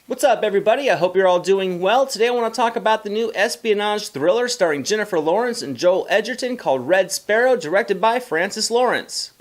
What's up, everybody? I hope you're all doing well. Today I want to talk about the new espionage thriller starring Jennifer Lawrence and Joel Edgerton called Red Sparrow, directed by Francis Lawrence.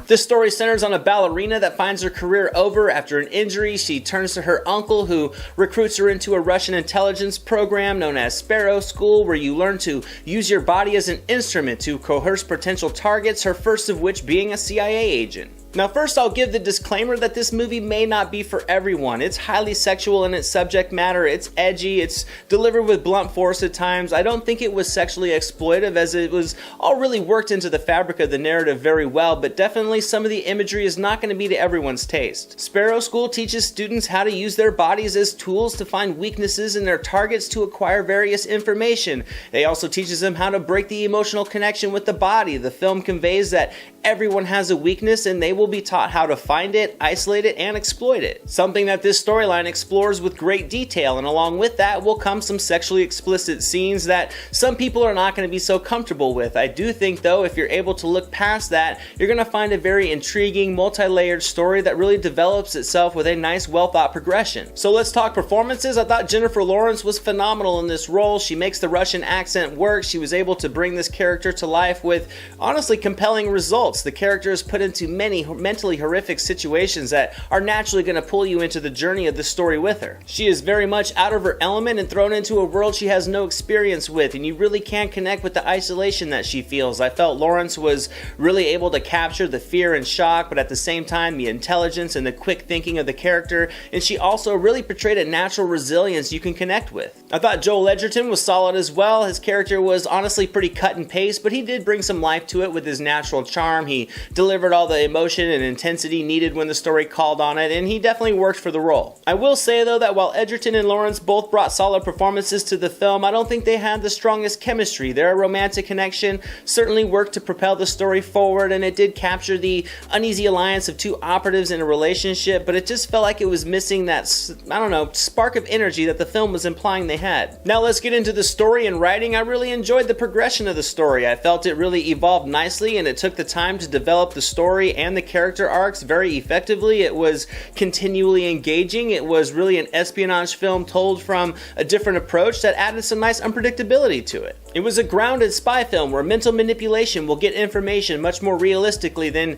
This story centers on a ballerina that finds her career over after an injury. She turns to her uncle, who recruits her into a Russian intelligence program known as Sparrow School, where you learn to use your body as an instrument to coerce potential targets, her first of which being a CIA agent. Now first, I'll give the disclaimer that this movie may not be for everyone. It's highly sexual in its subject matter, it's edgy, it's delivered with blunt force at times. I don't think it was sexually exploitive, as it was all really worked into the fabric of the narrative very well, but definitely some of the imagery is not going to be to everyone's taste. Sparrow School teaches students how to use their bodies as tools to find weaknesses in their targets to acquire various information. It also teaches them how to break the emotional connection with the body. The film conveys that everyone has a weakness and they will be taught how to find it, isolate it, and exploit it. Something that this storyline explores with great detail, and along with that will come some sexually explicit scenes that some people are not going to be so comfortable with. I do think, though, if you're able to look past that, you're going to find a very intriguing, multi-layered story that really develops itself with a nice, well-thought progression. So let's talk performances. I thought Jennifer Lawrence was phenomenal in this role. She makes the Russian accent work. She was able to bring this character to life with, honestly, compelling results. The character is put into many mentally horrific situations that are naturally going to pull you into the journey of the story with her. She is very much out of her element and thrown into a world she has no experience with, and you really can't connect with the isolation that she feels. I felt Lawrence was really able to capture the fear and shock, but at the same time the intelligence and the quick thinking of the character, and she also really portrayed a natural resilience you can connect with. I thought Joel Edgerton was solid as well. His character was honestly pretty cut and paste, but he did bring some life to it with his natural charm. He delivered all the emotion and intensity needed when the story called on it, and he definitely worked for the role. I will say, though, that while Edgerton and Lawrence both brought solid performances to the film, I don't think they had the strongest chemistry. Their romantic connection certainly worked to propel the story forward, and it did capture the uneasy alliance of two operatives in a relationship, but it just felt like it was missing that, spark of energy that the film was implying they had. Now let's get into the story and writing. I really enjoyed the progression of the story. I felt it really evolved nicely, and it took the time to develop the story and the character arcs very effectively. It was continually engaging. It was really an espionage film told from a different approach that added some nice unpredictability to it. It was a grounded spy film where mental manipulation will get information much more realistically than,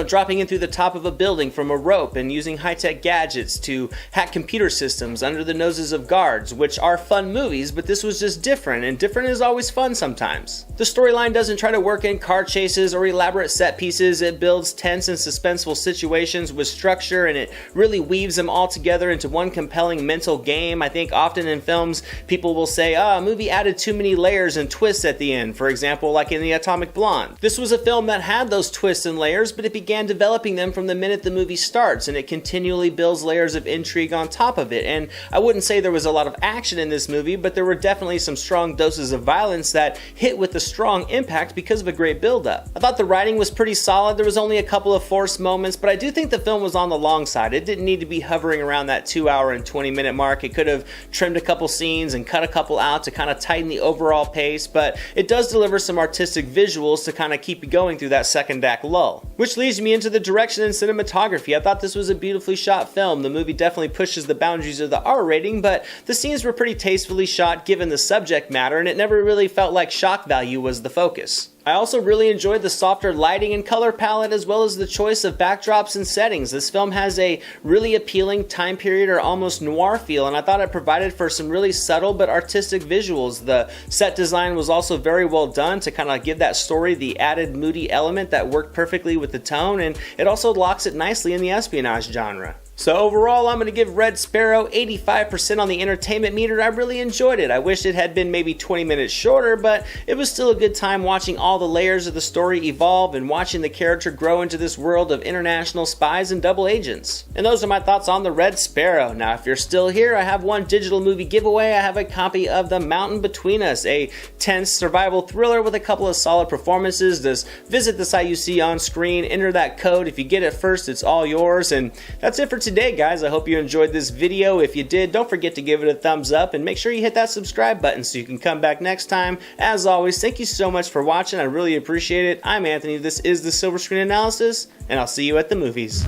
dropping in through the top of a building from a rope and using high-tech gadgets to hack computer systems under the noses of guards, which are fun movies, but this was just different, and different is always fun sometimes. The storyline doesn't try to work in car chases or elaborate set pieces. It builds tense and suspenseful situations with structure, and it really weaves them all together into one compelling mental game. I think often in films, people will say, a movie added too many layers and twists at the end, for example, like in The Atomic Blonde. This was a film that had those twists and layers, but it began developing them from the minute the movie starts, and it continually builds layers of intrigue on top of it. And I wouldn't say there was a lot of action in this movie, but there were definitely some strong doses of violence that hit with a strong impact because of a great build-up. I thought the writing was pretty solid. There was only a couple of forced moments, but I do think the film was on the long side. It didn't need to be hovering around that 2-hour and 20-minute mark. It could have trimmed a couple scenes and cut a couple out to kind of tighten the overall pace, but it does deliver some artistic visuals to kind of keep you going through that second act lull. Which leads me into the direction and cinematography. I thought this was a beautifully shot film. The movie definitely pushes the boundaries of the R rating, but the scenes were pretty tastefully shot given the subject matter, and it never really felt like shock value was the focus. I also really enjoyed the softer lighting and color palette, as well as the choice of backdrops and settings. This film has a really appealing time period or almost noir feel, and I thought it provided for some really subtle but artistic visuals. The set design was also very well done to kind of give that story the added moody element that worked perfectly with the tone, and it also locks it nicely in the espionage genre. So overall, I'm going to give Red Sparrow 85% on the entertainment meter. I really enjoyed it. I wish it had been maybe 20 minutes shorter, but it was still a good time watching all the layers of the story evolve and watching the character grow into this world of international spies and double agents. And those are my thoughts on the Red Sparrow. Now, if you're still here, I have one digital movie giveaway. I have a copy of The Mountain Between Us, a tense survival thriller with a couple of solid performances. Just visit the site you see on screen, enter that code. If you get it first, it's all yours. And that's it for today. today, guys. I hope you enjoyed this video. If you did, don't forget to give it a thumbs up and make sure you hit that subscribe button so you can come back next time. As always, thank you so much for watching. I really appreciate it. I'm Anthony. This is the Silver Screen Analysis, and I'll see you at the movies.